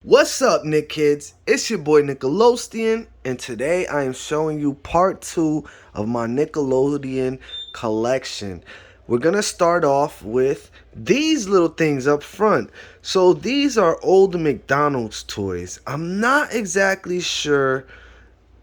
What's up, Nick Kids? It's your boy Nickelodeon, and today I am showing you part 2 of my Nickelodeon collection. We're gonna start off with these little things up front. So these are old McDonald's toys. I'm not exactly sure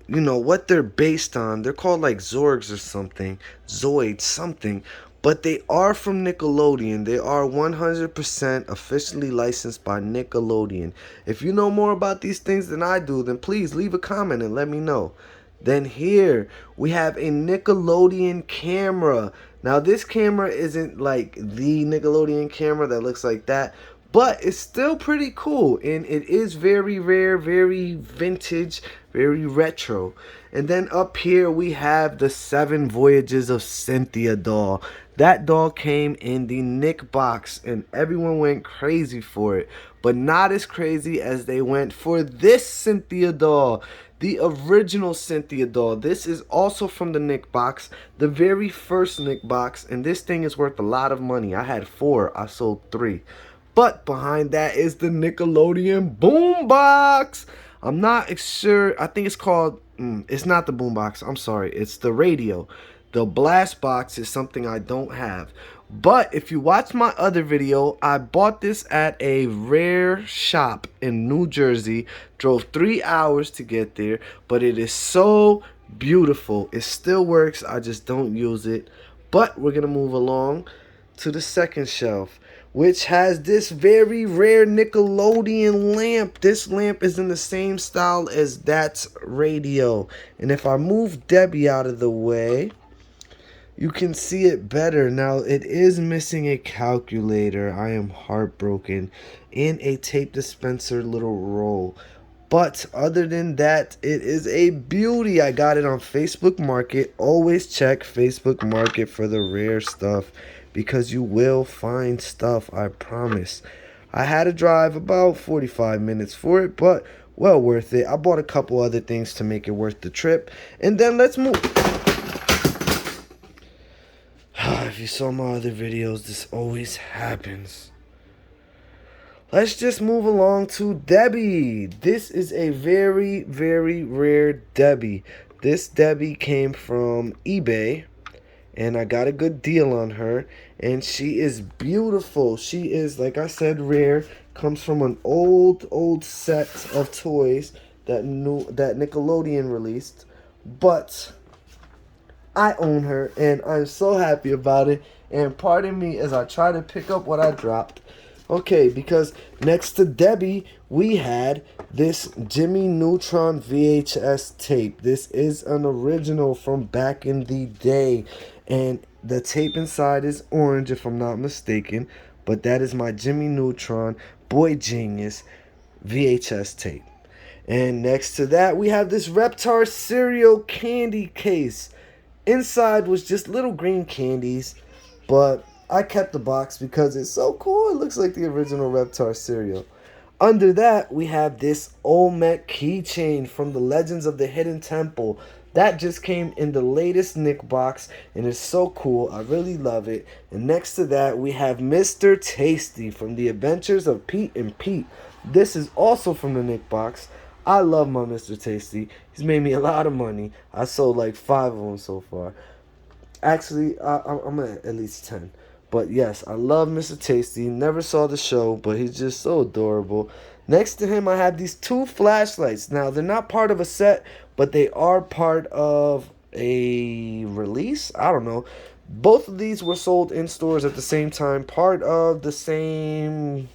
what they're based on. They're called like Zorgs or something, Zoids, something. But they are from Nickelodeon. They are 100% officially licensed by Nickelodeon. If you know more about these things than I do, then please leave a comment and let me know. Then here we have a Nickelodeon camera. Now this camera isn't like the Nickelodeon camera that looks like that, but it's still pretty cool, and it is very rare, very vintage, very retro. And then up here we have the 7 Voyages of Cynthia doll. That doll came in the Nick box and everyone went crazy for it, but not as crazy as they went for this Cynthia doll. The original Cynthia doll. This is also from the Nick box, the very first Nick box, and this thing is worth a lot of money. I had 4, I sold 3. But behind that is the Nickelodeon boombox. I'm not sure. I think it's called, it's not the boombox. I'm sorry. It's the radio. The blast box is something I don't have. But if you watch my other video, I bought this at a rare shop in New Jersey. Drove 3 hours to get there. But it is so beautiful. It still works. I just don't use it. But we're going to move along to the second shelf, which has this very rare Nickelodeon lamp. This lamp is in the same style as that radio. And if I move Debbie out of the way, you can see it better. Now, it is missing a calculator. I am heartbroken. And a tape dispenser little roll. But other than that, it is a beauty. I got it on Facebook Market. Always check Facebook Market for the rare stuff, because you will find stuff, I promise. I had to drive about 45 minutes for it, but well worth it. I bought a couple other things to make it worth the trip. And then let's move. If you saw my other videos, this always happens. Let's just move along to Debbie. This is a very, very rare Debbie. This Debbie came from eBay, and I got a good deal on her, and she is beautiful. She is, like I said, rare. Comes from an old set of toys that Nickelodeon released, but I own her, and I'm so happy about it. And pardon me as I try to pick up what I dropped. Okay, because next to Debbie, we had this Jimmy Neutron VHS tape. This is an original from back in the day. And the tape inside is orange, if I'm not mistaken. But that is my Jimmy Neutron Boy Genius VHS tape. And next to that, we have this Reptar cereal candy case. Inside was just little green candies, but I kept the box because it's so cool. It looks like the original Reptar cereal. Under that, we have this Olmec keychain from the Legends of the Hidden Temple. That just came in the latest Nick box, and it's so cool. I really love it. And next to that, we have Mr. Tasty from the Adventures of Pete and Pete. This is also from the Nick box. I love my Mr. Tasty. He's made me a lot of money. I sold like 5 of them so far. Actually, I'm at least 10. But yes, I love Mr. Tasty. Never saw the show, but he's just so adorable. Next to him, I have these 2 flashlights. Now, they're not part of a set, but they are part of a release. I don't know. Both of these were sold in stores at the same time. Part of the same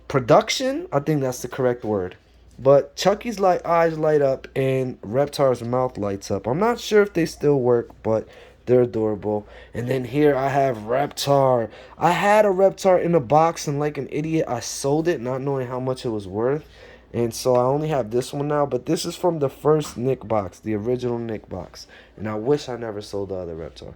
production. I think that's the correct word. But Chucky's eyes light up and Reptar's mouth lights up. I'm not sure if they still work, but they're adorable. And then here I have Reptar. I had a Reptar in a box, and like an idiot, I sold it not knowing how much it was worth. And so I only have this one now. But this is from the first Nick box, the original Nick box. And I wish I never sold the other Reptar.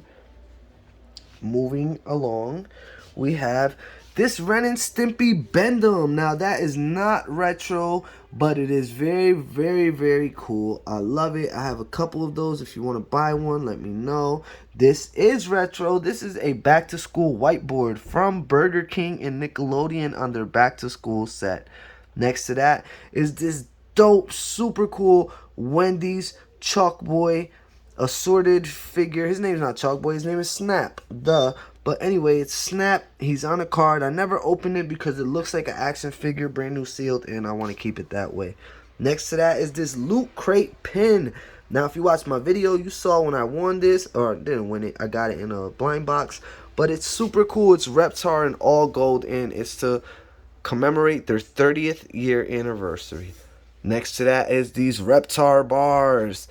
Moving along, we have this Ren and Stimpy Bend'em. Now, that is not retro, but it is very, very, very cool. I love it. I have a couple of those. If you want to buy one, let me know. This is retro. This is a back-to-school whiteboard from Burger King and Nickelodeon on their back-to-school set. Next to that is this dope, super cool Wendy's Chalk Boy assorted figure. His name's not Chalk Boy, his name is Snap. Duh. But anyway, it's Snap. He's on a card. I never opened it because it looks like an action figure, brand new sealed, and I want to keep it that way. Next to that is this Loot Crate pin. Now, if you watched my video, you saw when I won this, or didn't win it, I got it in a blind box. But it's super cool. It's Reptar in all gold, and it's to commemorate their 30th year anniversary. Next to that is these Reptar bars.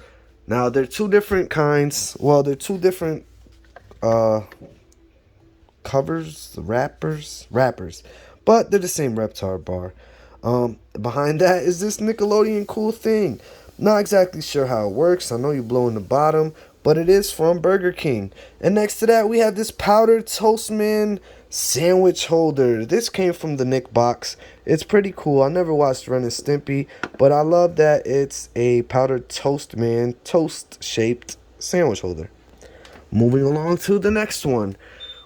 Now, they're two different kinds. Well, they're two different covers, wrappers, but they're the same Reptar bar. Behind that is this Nickelodeon cool thing. Not exactly sure how it works. I know you blow in the bottom, but it is from Burger King. And next to that, we have this powdered Toastman sandwich holder. This came from the Nick box. It's pretty cool. I never watched Ren and Stimpy, but I love that it's a powdered Toastman toast-shaped sandwich holder. Moving along to the next one.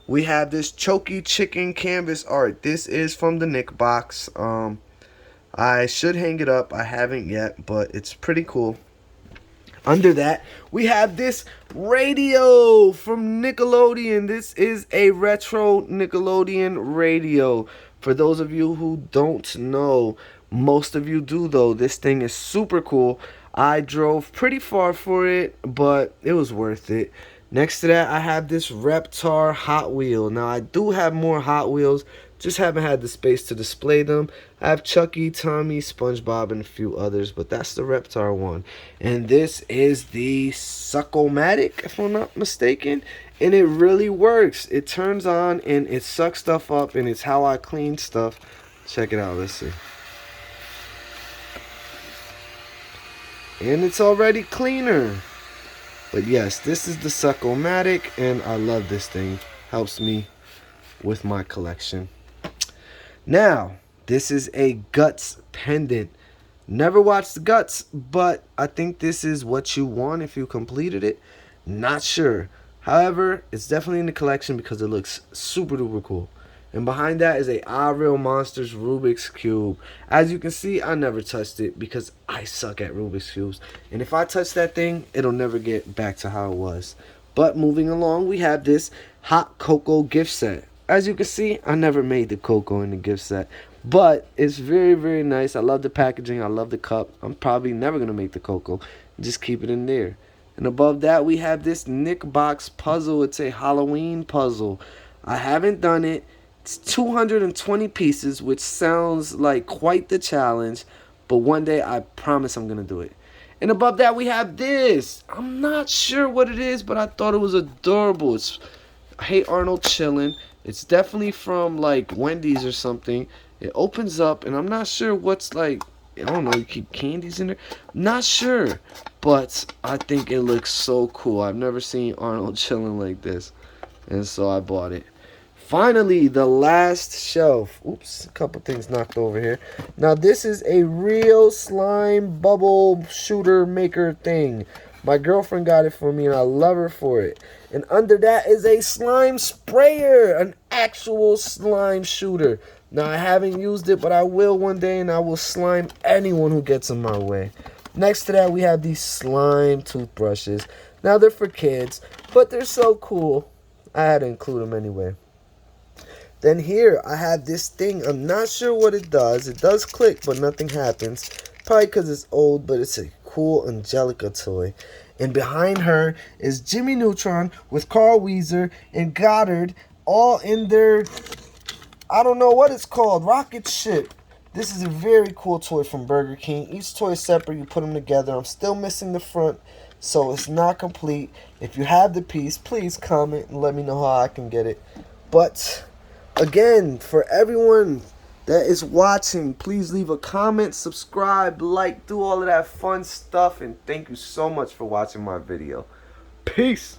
We have this Choky Chicken canvas art. This is from the Nick box. I should hang it up. I haven't yet, but it's pretty cool. Under that, we have this radio from Nickelodeon. This is a retro Nickelodeon radio. For those of you who don't know, most of you do though. This thing is super cool. I drove pretty far for it, but it was worth it. Next to that, I have this Reptar Hot Wheel. Now, I do have more Hot Wheels, just haven't had the space to display them. I have Chucky, Tommy, SpongeBob, and a few others, but that's the Reptar one. And this is the Suck-O-Matic, if I'm not mistaken. And it really works. It turns on, and it sucks stuff up, and it's how I clean stuff. Check it out, let's see. And it's already cleaner. But yes, this is the Suck-O-Matic, and I love this thing. Helps me with my collection. Now, this is a Guts pendant. Never watched the Guts, but I think this is what you won if you completed it. Not sure. However, it's definitely in the collection because it looks super duper cool. And behind that is a Real Monsters Rubik's Cube. As you can see, I never touched it because I suck at Rubik's Cubes. And if I touch that thing, it'll never get back to how it was. But moving along, we have this Hot Cocoa gift set. As you can see, I never made the cocoa in the gift set. But it's very, very nice. I love the packaging. I love the cup. I'm probably never going to make the cocoa. Just keep it in there. And above that, we have this Nick box puzzle. It's a Halloween puzzle. I haven't done it. It's 220 pieces, which sounds like quite the challenge, but one day I promise I'm going to do it. And above that, we have this. I'm not sure what it is, but I thought it was adorable. It's Hey Arnold Chillin'. It's definitely from like Wendy's or something. It opens up, and I'm not sure what's like, I don't know, you keep candies in there? Not sure, but I think it looks so cool. I've never seen Arnold Chillin' like this, and so I bought it. Finally, the last shelf. Oops, a couple things knocked over here. Now, this is a real slime bubble shooter maker thing. My girlfriend got it for me, and I love her for it. And under that is a slime sprayer, an actual slime shooter. Now, I haven't used it, but I will one day, and I will slime anyone who gets in my way. Next to that, we have these slime toothbrushes. Now, they're for kids, but they're so cool. I had to include them anyway. Then here, I have this thing. I'm not sure what it does. It does click, but nothing happens. Probably because it's old, but it's a cool Angelica toy. And behind her is Jimmy Neutron with Carl Weezer and Goddard all in their, I don't know what it's called, rocket ship. This is a very cool toy from Burger King. Each toy is separate. You put them together. I'm still missing the front, so it's not complete. If you have the piece, please comment and let me know how I can get it. But again, for everyone that is watching, please leave a comment, subscribe, like, do all of that fun stuff. And thank you so much for watching my video. Peace.